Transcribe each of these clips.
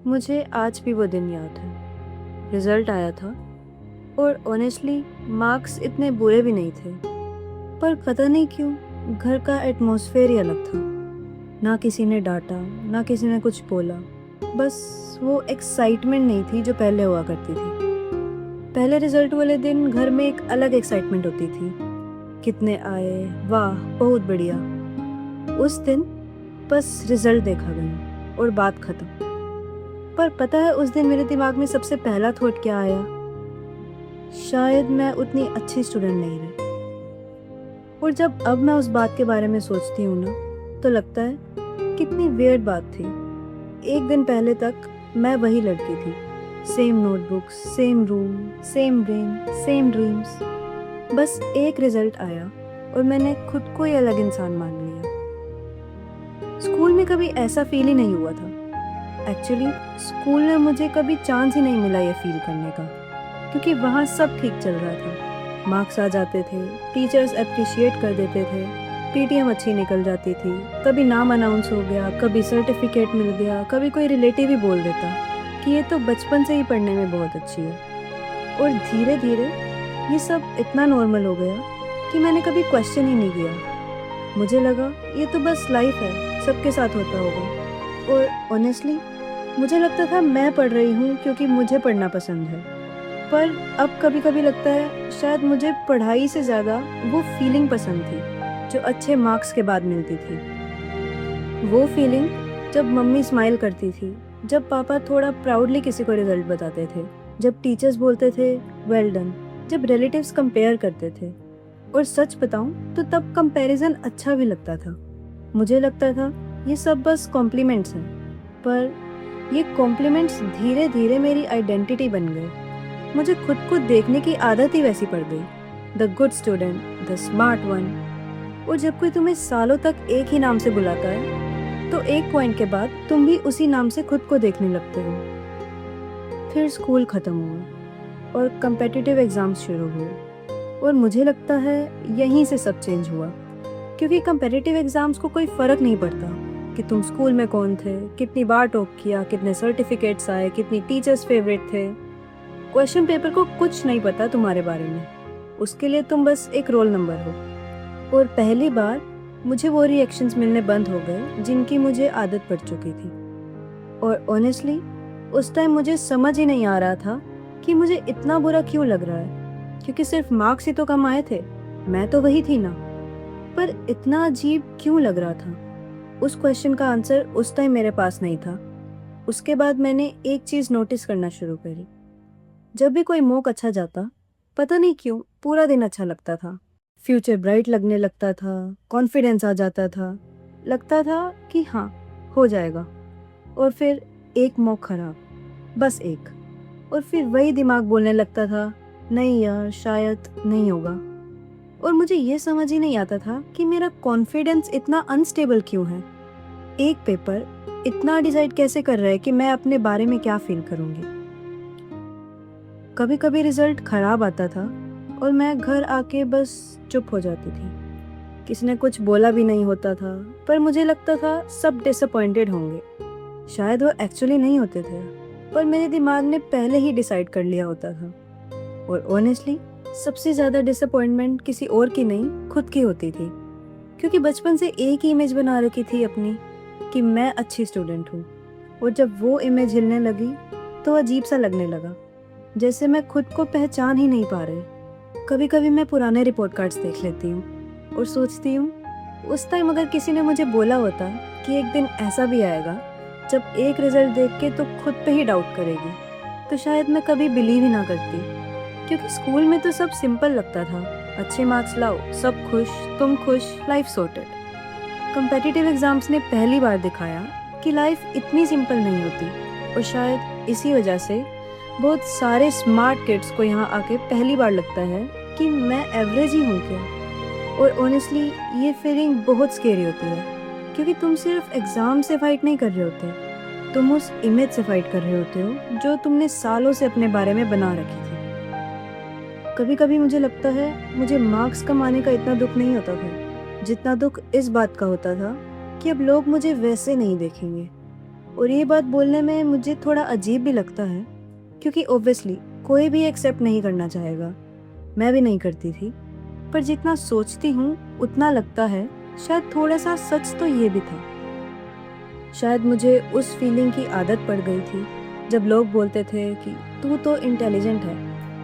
मुझे आज भी वो दिन याद है। रिजल्ट आया था और ऑनेस्टली मार्क्स इतने बुरे भी नहीं थे, पर पता नहीं क्यों घर का एटमॉस्फेयर ही अलग था। ना किसी ने डांटा, ना किसी ने कुछ बोला। बस वो एक्साइटमेंट नहीं थी जो पहले हुआ करती थी। पहले रिजल्ट वाले दिन घर में एक अलग एक्साइटमेंट होती थी। कितने आए, वाह बहुत बढ़िया। उस दिन बस रिजल्ट देखा गया और बात खत्म। पर पता है उस दिन मेरे दिमाग में सबसे पहला थॉट क्या आया? शायद मैं उतनी अच्छी स्टूडेंट नहीं रही। और जब अब मैं उस बात के बारे में सोचती हूँ ना, तो लगता है कितनी वियर्ड बात थी। एक दिन पहले तक मैं वही लड़की थी। Same notebooks, same room, same brain, same dreams. बस एक रिजल्ट आया और मैंने खुद को ही अलग इंसान मान लिया। स्कूल में कभी ऐसा फील ही नहीं हुआ था। एक्चुअली स्कूल में मुझे कभी चांस ही नहीं मिला ये फील करने का, क्योंकि वहाँ सब ठीक चल रहा था। मार्क्स आ जाते थे, टीचर्स अप्रिशिएट कर देते थे, पीटीएम अच्छी निकल जाती थी, कभी नाम अनाउंस हो गया, कभी सर्टिफिकेट मिल गया, कभी कोई रिलेटिव ही बोल देता कि ये तो बचपन से ही पढ़ने में बहुत अच्छी है। और धीरे धीरे ये सब इतना नॉर्मल हो गया कि मैंने कभी क्वेश्चन ही नहीं किया। मुझे लगा ये तो बस लाइफ है, सबके साथ होता होगा। और ऑनेस्टली मुझे लगता था मैं पढ़ रही हूँ क्योंकि मुझे पढ़ना पसंद है। पर अब कभी कभी लगता है शायद मुझे पढ़ाई से ज़्यादा वो फीलिंग पसंद थी जो अच्छे मार्क्स के बाद मिलती थी। वो फीलिंग जब मम्मी स्माइल करती थी, जब पापा थोड़ा प्राउडली किसी को रिजल्ट बताते थे, जब टीचर्स बोलते थे वेल डन, जब रिलेटिव्स कंपेयर करते थे। और सच बताऊं तो तब कंपैरिजन अच्छा भी लगता था। मुझे लगता था ये सब बस कॉम्प्लीमेंट्स हैं, पर ये कॉम्प्लीमेंट्स धीरे धीरे मेरी आइडेंटिटी बन गए। मुझे खुद को देखने की आदत ही वैसी पड़ गई, the good student, the smart one. और जब कोई तुम्हें सालों तक एक ही नाम से बुलाता है, तो एक पॉइंट के बाद तुम भी उसी नाम से खुद को देखने लगते हो। फिर स्कूल खत्म हुआ और कम्पिटिटिव एग्जाम्स शुरू हुए, और मुझे लगता है यहीं से सब चेंज हुआ। क्योंकि कम्पिटिटिव एग्जाम्स को कोई फ़र्क नहीं पड़ता कि तुम स्कूल में कौन थे, कितनी बार टॉप किया, कितने सर्टिफिकेट्स आए, कितनी टीचर्स फेवरेट थे। क्वेश्चन पेपर को कुछ नहीं पता तुम्हारे बारे में। उसके लिए तुम बस एक रोल नंबर हो। और पहली बार मुझे वो रिएक्शंस मिलने बंद हो गए जिनकी मुझे आदत पड़ चुकी थी। और ऑनेस्टली उस टाइम मुझे समझ ही नहीं आ रहा था कि मुझे इतना बुरा क्यों लग रहा है, क्योंकि सिर्फ मार्क्स ही तो कम आए थे, मैं तो वही थी ना। पर इतना अजीब क्यों लग रहा था? उस क्वेश्चन का आंसर उस टाइम मेरे पास नहीं था। उसके बाद मैंने एक चीज़ नोटिस करना शुरू करी। जब भी कोई मॉक अच्छा जाता, पता नहीं क्यों पूरा दिन अच्छा लगता था। फ्यूचर ब्राइट लगने लगता था, कॉन्फिडेंस आ जाता था, लगता था कि हाँ हो जाएगा। और फिर एक मॉक खराब, बस एक, और फिर वही दिमाग बोलने लगता था नहीं यार शायद नहीं होगा। और मुझे ये समझ ही नहीं आता था कि मेरा कॉन्फिडेंस इतना अनस्टेबल क्यों है। एक पेपर इतना डिसाइड कैसे कर रहा है कि मैं अपने बारे में क्या फील करूँगी। कभी कभी रिजल्ट खराब आता था और मैं घर आके बस चुप हो जाती थी। किसी ने कुछ बोला भी नहीं होता था, पर मुझे लगता था सब डिसअपॉइंटेड होंगे। शायद वो एक्चुअली नहीं होते थे, पर मेरे दिमाग ने पहले ही डिसाइड कर लिया होता था। और ऑनेस्टली सबसे ज़्यादा डिसअपॉइंटमेंट किसी और की नहीं, खुद की होती थी। क्योंकि बचपन से एक ही इमेज बना रखी थी अपनी कि मैं अच्छी स्टूडेंट हूँ। और जब वो इमेज हिलने लगी तो अजीब सा लगने लगा, जैसे मैं खुद को पहचान ही नहीं पा रही। कभी कभी मैं पुराने रिपोर्ट कार्ड्स देख लेती हूँ और सोचती हूँ उस टाइम अगर किसी ने मुझे बोला होता कि एक दिन ऐसा भी आएगा जब एक रिजल्ट देख के तो खुद पे ही डाउट करेगी, तो शायद मैं कभी बिलीव ही ना करती। क्योंकि स्कूल में तो सब सिंपल लगता था, अच्छे मार्क्स लाओ, सब खुश, तुम खुश, लाइफ सॉर्टेड। कम्पिटिटिव एग्जाम्स ने पहली बार दिखाया कि लाइफ इतनी सिंपल नहीं होती। और शायद इसी वजह से बहुत सारे स्मार्ट किड्स को यहाँ आके पहली बार लगता है कि मैं एवरेज ही हूँ क्या। और ऑनेस्टली ये फीलिंग बहुत स्केरी होती है, क्योंकि तुम सिर्फ एग्ज़ाम से फाइट नहीं कर रहे होते, तुम उस इमेज से फाइट कर रहे होते हो जो तुमने सालों से अपने बारे में बना रखी थी। कभी कभी मुझे लगता है मुझे मार्क्स कमाने का इतना दुख नहीं होता था जितना दुख इस बात का होता था कि अब लोग मुझे वैसे नहीं देखेंगे। और ये बात बोलने में मुझे थोड़ा अजीब भी लगता है, क्योंकि ऑब्वियसली कोई भी एक्सेप्ट नहीं करना चाहेगा। मैं भी नहीं करती थी। पर जितना सोचती हूँ उतना लगता है शायद थोड़ा सा सच तो ये भी था। शायद मुझे उस फीलिंग की आदत पड़ गई थी जब लोग बोलते थे कि तू तो इंटेलिजेंट है,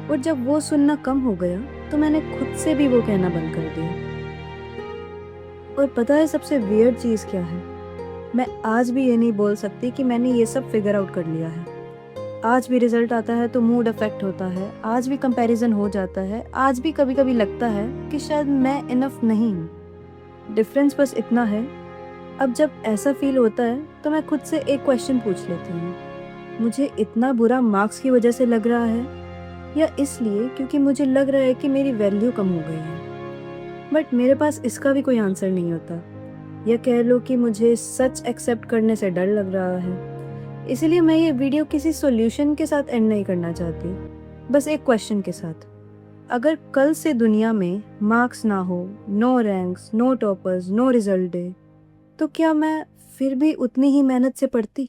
और जब वो सुनना कम हो गया तो मैंने खुद से भी वो कहना बंद कर दिया। और पता है सबसे वियर्ड चीज़ क्या है? मैं आज भी ये नहीं बोल सकती कि मैंने ये सब फिगर आउट कर लिया है। आज भी रिजल्ट आता है तो मूड अफेक्ट होता है, आज भी कंपैरिजन हो जाता है, आज भी कभी-कभी लगता है कि शायद मैं इनफ नहीं हूँ। डिफरेंस बस इतना है, अब जब ऐसा फील होता है तो मैं खुद से एक क्वेश्चन पूछ लेती हूँ, मुझे इतना बुरा मार्क्स की वजह से लग रहा है, या इसलिए क्योंकि मुझे लग रहा है कि मेरी वैल्यू कम हो गई है? बट मेरे पास इसका भी कोई आंसर नहीं होता। या कह लो कि मुझे सच एक्सेप्ट करने से डर लग रहा है। इसीलिए मैं ये वीडियो किसी सॉल्यूशन के साथ एंड नहीं करना चाहती, बस एक क्वेश्चन के साथ। अगर कल से दुनिया में मार्क्स ना हो, no ranks, no toppers, no result day, तो क्या मैं फिर भी उतनी ही मेहनत से पढ़ती?